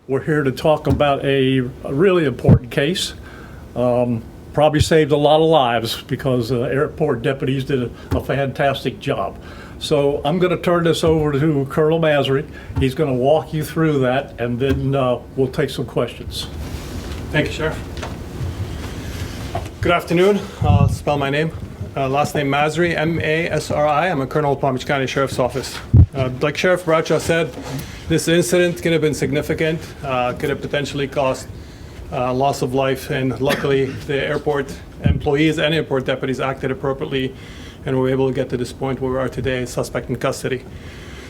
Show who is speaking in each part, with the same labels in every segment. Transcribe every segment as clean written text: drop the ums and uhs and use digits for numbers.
Speaker 1: We're here to talk about a really important case. Probably saved a lot of lives because airport deputies did a fantastic job. So I'm going to turn this over to Colonel Masri. He's going to walk you through that, and then we'll take some questions.
Speaker 2: Thank you, Sheriff. Good afternoon. I'll spell my name. Last name Masri, M-A-S-R-I. I'm a colonel of Palm Beach County Sheriff's Office. Like Sheriff Bradshaw said, this incident could have been significant, could have potentially caused loss of life, and luckily the airport employees and airport deputies acted appropriately and were able to get to this point where we are today, suspect in custody.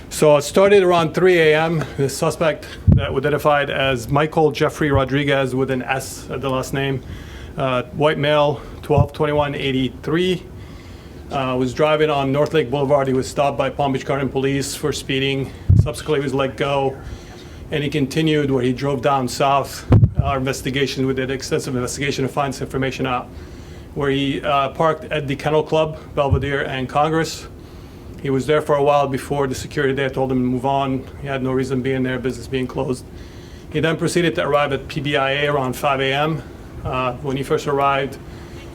Speaker 2: So it started around 3 a.m. The suspect that was identified as Michael Jeffrey Rodriguez with an S at the last name, white male, 12/21/83, was driving on North Lake Boulevard. He was stopped by Palm Beach Garden Police for speeding. Subsequently, he was let go, and he continued where he drove down south. Our investigation, we did extensive investigation to find this information out, where he parked at the Kennel Club, Belvedere, and Congress. He was there for a while before the security there told him to move on. He had no reason being there, business being closed. He then proceeded to arrive at PBIA around 5 a.m. When he first arrived,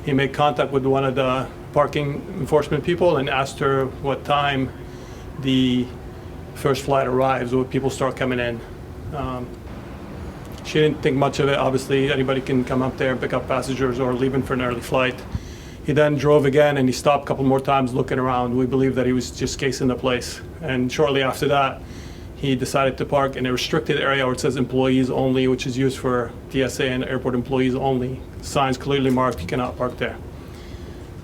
Speaker 2: he made contact with one of the parking enforcement people and asked her what time the first flight arrives, or people start coming in. She didn't think much of it. Obviously, anybody can come up there and pick up passengers or leaving for an early flight. He then drove again, and he stopped a couple more times looking around. We believe that he was just casing the place. And shortly after that, he decided to park in a restricted area where it says employees only, which is used for TSA and airport employees only. Signs clearly marked, you cannot park there.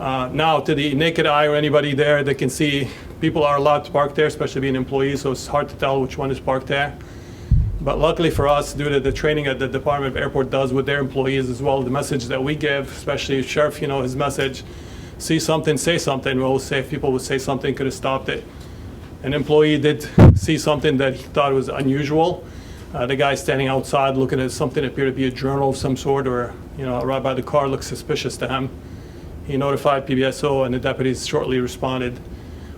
Speaker 2: Now, to the naked eye or anybody there, they can see people are allowed to park there, especially being employees, so it's hard to tell which one is parked there. But luckily for us, due to the training that the Department of Airport does with their employees, as well as the message that we give, especially Sheriff, his message, see something, say something. We always say if people would say something, could have stopped it. An employee did see something that he thought was unusual. The guy standing outside looking at something that appeared to be a journal of some sort, or right by the car, looked suspicious to him. He notified PBSO, and the deputies shortly responded.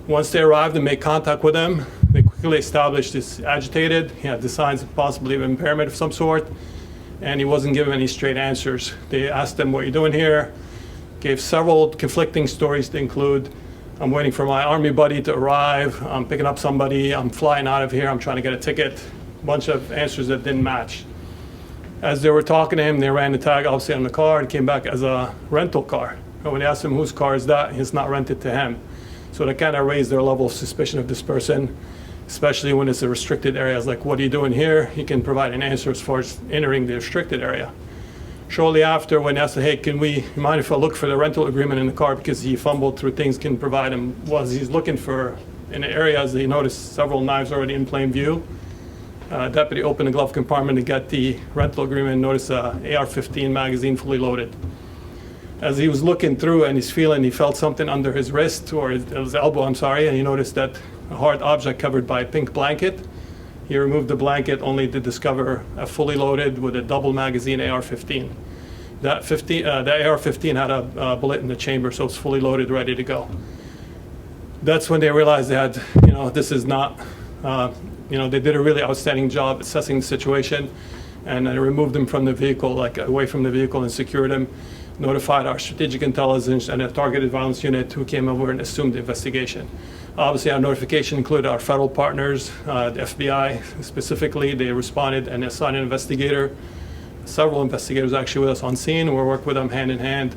Speaker 2: Once they arrived and made contact with him, they quickly established he's agitated. He had the signs of possibly of impairment of some sort, and he wasn't giving any straight answers. They asked him, "What are you doing here?" Gave several conflicting stories to include, "I'm waiting for my Army buddy to arrive. I'm picking up somebody. I'm flying out of here. I'm trying to get a ticket." A bunch of answers that didn't match. As they were talking to him, they ran the tag obviously on the car and came back as a rental car. And when they asked him whose car is that, it's not rented to him. So they kind of raised their level of suspicion of this person, especially when it's a restricted area. It's like, "What are you doing here?" He can provide an answer as far as entering the restricted area. Shortly after, when asked, "Hey, mind if I look for the rental agreement in the car?" Because he fumbled through things, can provide him. He's looking for in the areas, he noticed several knives already in plain view. Deputy opened the glove compartment to get the rental agreement and noticed a AR-15 magazine fully loaded. As he was looking through and he felt something under his wrist, or his elbow, I'm sorry, and he noticed that a hard object covered by a pink blanket. He removed the blanket only to discover a fully loaded with a double magazine AR-15. That AR-15 had a bullet in the chamber, so it's fully loaded, ready to go. That's when they realized they had, this is not, they did a really outstanding job assessing the situation, and they removed him from the vehicle, away from the vehicle, and secured him. Notified our strategic intelligence and a targeted violence unit who came over and assumed the investigation. Obviously, our notification included our federal partners, the FBI specifically. They responded and assigned an investigator. Several investigators actually with us on scene. We worked with them hand in hand.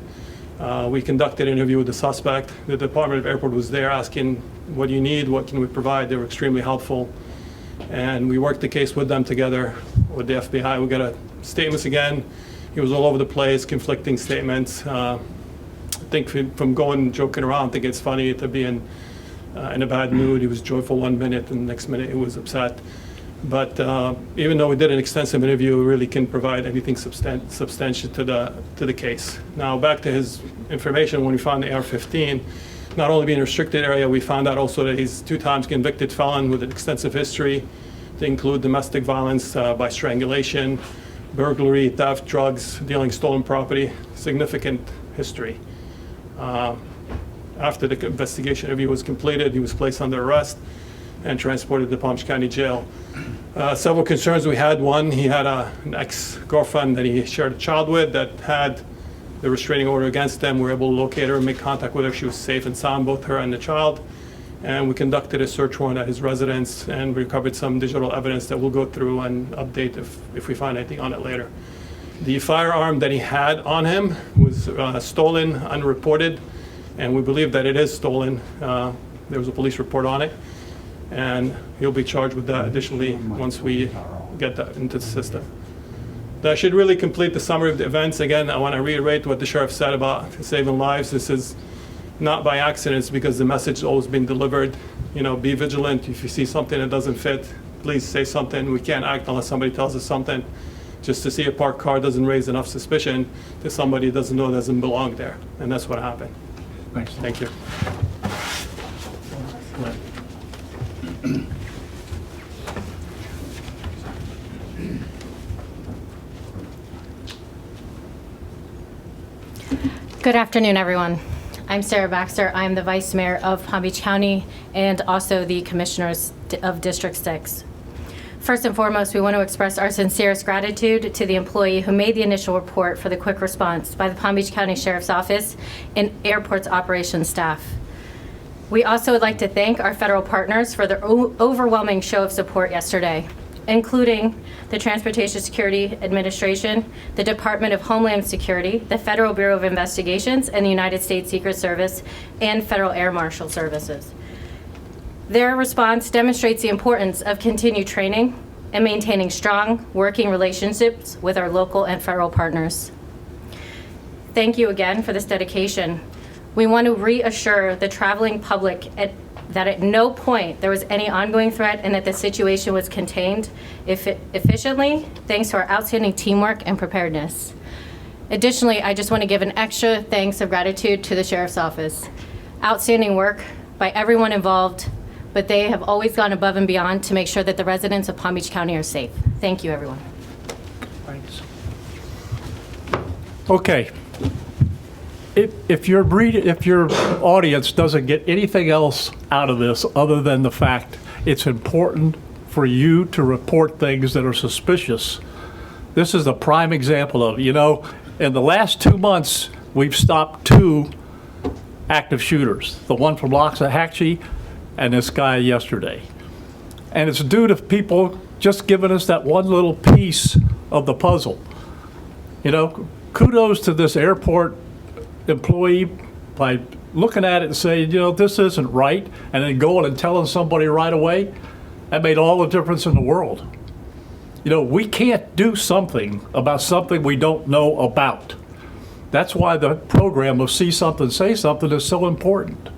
Speaker 2: We conducted an interview with the suspect. The Department of Airport was there asking, "What do you need? What can we provide?" They were extremely helpful. And we worked the case with them together with the FBI. We got a statements again. He was all over the place, conflicting statements. I think from joking around, I think it's funny to be in a bad mood. He was joyful one minute, and the next minute he was upset. But even though we did an extensive interview, we really couldn't provide anything substantial to the case. Now back to his information. When we found the AR-15, not only being a restricted area, we found out also that he's 2 times convicted felon with an extensive history to include domestic violence by strangulation, burglary, theft, drugs, dealing stolen property, significant history. After the investigation interview was completed, he was placed under arrest and transported to Palm Beach County Jail. Several concerns we had. One, he had an ex-girlfriend that he shared a child with that had the restraining order against them. We were able to locate her and make contact with her. She was safe and sound, both her and the child. And we conducted a search warrant at his residence and recovered some digital evidence that we'll go through and update if we find anything on it later. The firearm that he had on him was stolen, unreported, and we believe that it is stolen. There was a police report on it, and he'll be charged with that additionally once we get that into the system. That should really complete the summary of the events. Again, I want to reiterate what the sheriff said about saving lives. This is not by accident, it's because the message has always been delivered. You know, be vigilant. If you see something that doesn't fit, please say something. We can't act unless somebody tells us something. Just to see a parked car doesn't raise enough suspicion that somebody doesn't know doesn't belong there. And that's what happened.
Speaker 1: Thanks.
Speaker 2: Thank you.
Speaker 3: Good afternoon, everyone. I'm Sarah Baxter. I'm the Vice Mayor of Palm Beach County and also the Commissioners of District 6. First and foremost, we want to express our sincerest gratitude to the employee who made the initial report for the quick response by the Palm Beach County Sheriff's Office and airport's operations staff. We also would like to thank our federal partners for their overwhelming show of support yesterday, including the Transportation Security Administration, the Department of Homeland Security, the Federal Bureau of Investigations, and the United States Secret Service, and Federal Air Marshal Services. Their response demonstrates the importance of continued training and maintaining strong working relationships with our local and federal partners. Thank you again for this dedication. We want to reassure the traveling public that at no point there was any ongoing threat and that the situation was contained efficiently thanks to our outstanding teamwork and preparedness. Additionally, I just want to give an extra thanks of gratitude to the Sheriff's Office. Outstanding work by everyone involved, but they have always gone above and beyond to make sure that the residents of Palm Beach County are safe. Thank you, everyone.
Speaker 1: Thanks. Okay. If your audience doesn't get anything else out of this other than the fact it's important for you to report things that are suspicious, this is a prime example of, in the last 2 months, we've stopped 2 active shooters, the one from Loxahatchee and this guy yesterday. And it's due to people just giving us that one little piece of the puzzle. Kudos to this airport employee by looking at it and saying, this isn't right, and then going and telling somebody right away. That made all the difference in the world. We can't do something about something we don't know about. That's why the program of See Something, Say Something is so important.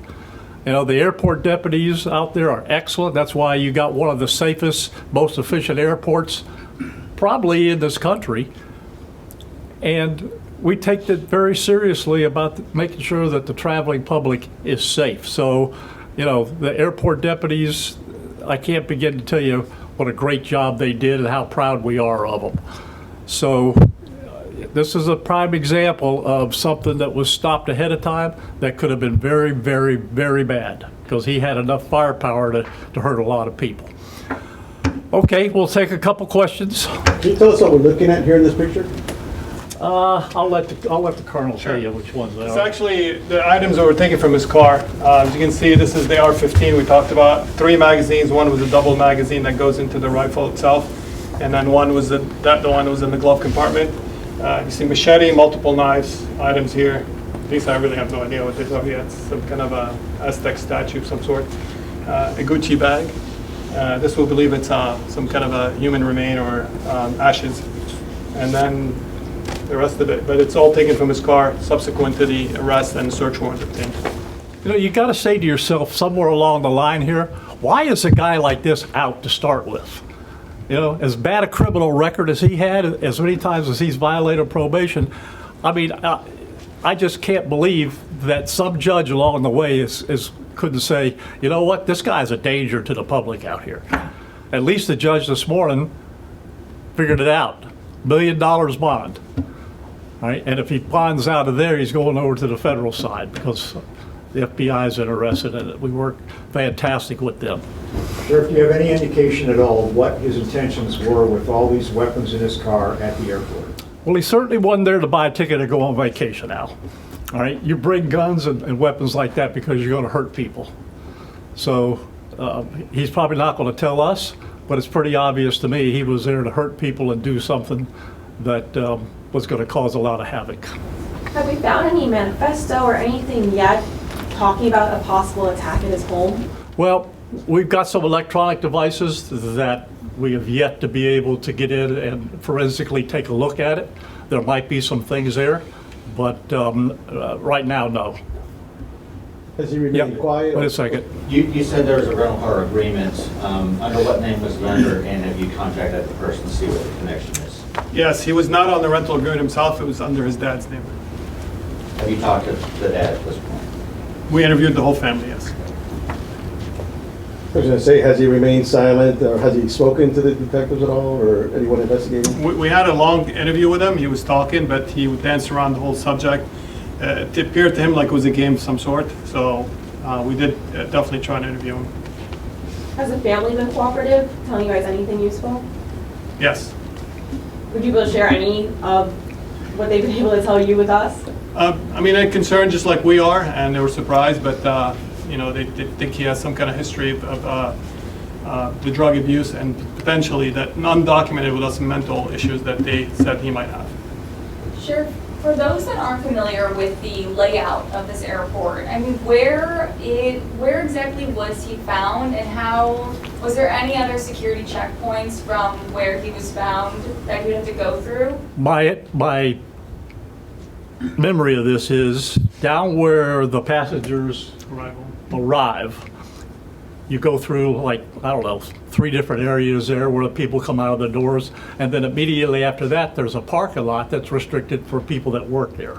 Speaker 1: The airport deputies out there are excellent. That's why you got one of the safest, most efficient airports probably in this country. And we take it very seriously about making sure that the traveling public is safe. So, the airport deputies, I can't begin to tell you what a great job they did and how proud we are of them. So, this is a prime example of something that was stopped ahead of time that could have been very, very, very bad because he had enough firepower to hurt a lot of people. Okay, we'll take a couple questions.
Speaker 4: Can you tell us what we're looking at here in this picture?
Speaker 1: I'll let the colonel tell you which ones they
Speaker 2: It's
Speaker 1: are.
Speaker 2: actually the items that were taken from his car. As you can see, this is the AR-15 we talked about. 3 magazines. One was a double magazine that goes into the rifle itself, and then one was the one was in the glove compartment. You see machete, multiple knives, items here. These I really have no idea what these are yet. It's some kind of a Aztec statue of some sort. A Gucci bag. This we believe it's some kind of a human remain or ashes. And then the rest of it. But it's all taken from his car subsequent to the arrest and search warrant obtained.
Speaker 1: You got to say to yourself somewhere along the line here, why is a guy like this out to start with? As bad a criminal record as he had, as many times as he's violated probation, I just can't believe that some judge along the way couldn't say, you know what, this guy's a danger to the public out here. At least the judge this morning figured it out. $1 million bond. All right, and if he bonds out of there, he's going over to the federal side because, the FBI is interested in it. We work fantastic with them.
Speaker 5: Sheriff, do you have any indication at all what his intentions were with all these weapons in his car at the airport?
Speaker 1: Well, he certainly wasn't there to buy a ticket to go on vacation, Al. All right, you bring guns and weapons like that because you're going to hurt people. So he's probably not going to tell us, but it's pretty obvious to me he was there to hurt people and do something that was going to cause a lot of havoc.
Speaker 6: Have we found any manifesto or anything yet talking about a possible attack at his home?
Speaker 1: Well, we've got some electronic devices that we have yet to be able to get in and forensically take a look at it. There might be some things there, but right now, no.
Speaker 4: Has he remained
Speaker 1: Yep.
Speaker 4: quiet?
Speaker 1: Wait a second.
Speaker 7: You said there was a rental car agreement. Under what name was the lender, and have you contacted the person to see what the connection is?
Speaker 2: Yes, he was not on the rental agreement himself, it was under his dad's name.
Speaker 7: Have you talked to the dad at this point?
Speaker 2: We interviewed the whole family, yes.
Speaker 4: I was gonna say, has he remained silent, or has he spoken to the detectives at all, or anyone investigating?
Speaker 2: We had a long interview with him, he was talking, but he would dance around the whole subject. It appeared to him like it was a game of some sort, so we did definitely try and interview him.
Speaker 6: Has the family been cooperative, telling you guys anything useful?
Speaker 2: Yes.
Speaker 6: Would you be able to share any of what they've been able to tell you with us?
Speaker 2: I mean, they're concerned just like we are, and they were surprised, but, you know, they think he has some kind of history of the drug abuse and potentially that undocumented with us mental issues that they said he might have.
Speaker 8: Sure. For those that aren't familiar with the layout of this airport, I mean, where exactly was he found, and how was there any other security checkpoints from where he was found that he would have to go through?
Speaker 1: My memory of this is down where the passengers
Speaker 2: Arrival.
Speaker 1: arrive, you go through like, I don't know, 3 different areas there where the people come out of the doors. And then immediately after that, there's a parking lot that's restricted for people that work there.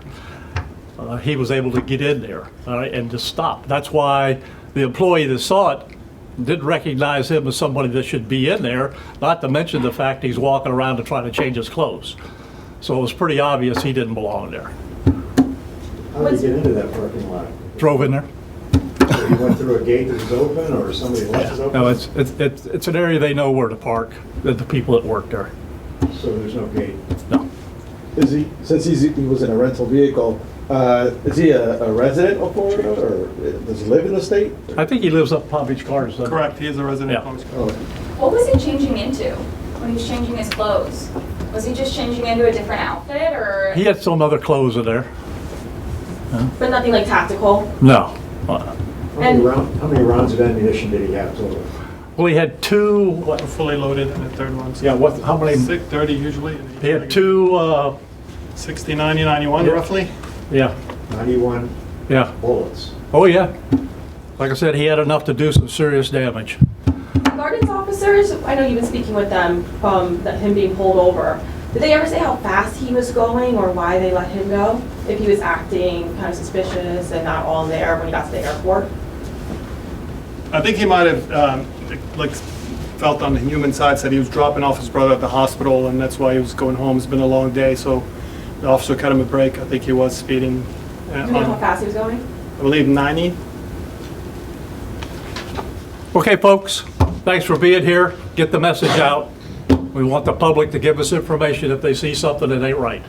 Speaker 1: He was able to get in there, all right, and just stop. That's why the employee that saw it didn't recognize him as somebody that should be in there, not to mention the fact he's walking around to try to change his clothes. So it was pretty obvious he didn't belong there.
Speaker 5: How did he get into that parking lot?
Speaker 1: Drove in there.
Speaker 5: He went through a gate that was open, or somebody left it open?
Speaker 1: No, it's an area they know where to park, the people that work there.
Speaker 5: So there's no gate?
Speaker 1: No.
Speaker 4: Is he, since he was in a rental vehicle, is he a resident of Florida, or does he live in the state?
Speaker 1: I think he lives up Palm Beach Gardens. doesn't he?
Speaker 2: Correct, he is a resident
Speaker 1: Yeah.
Speaker 2: of Palm Beach
Speaker 4: Oh,
Speaker 2: Gardens.
Speaker 8: What was he changing into when he was changing his clothes? Was he just changing into a different outfit, or?
Speaker 1: He had some other clothes in there.
Speaker 6: But nothing like tactical?
Speaker 1: No.
Speaker 5: How many rounds of ammunition did he have total?
Speaker 1: Well, he had 2,
Speaker 2: We're fully loaded in the third one. So
Speaker 1: yeah, how many?
Speaker 2: 30 usually. and
Speaker 1: He had 2,
Speaker 2: 60, 90, 91
Speaker 1: Yeah.
Speaker 2: roughly.
Speaker 1: yeah,
Speaker 5: 91
Speaker 1: yeah.
Speaker 5: bullets.
Speaker 1: Oh, yeah. Like I said, he had enough to do some serious damage.
Speaker 6: Gardens officers, I know you've been speaking with them from him being pulled over. Did they ever say how fast he was going or why they let him go? If he was acting kind of suspicious and not all there when he got to the airport?
Speaker 2: I think he might have like felt on the human side, said he was dropping off his brother at the hospital, and that's why he was going home. It's been a long day, so the officer cut him a break. I think he was speeding.
Speaker 6: Do you know how fast he was going?
Speaker 2: I believe 90.
Speaker 1: Okay, folks, thanks for being here. Get the message out. We want the public to give us information if they see something that ain't right.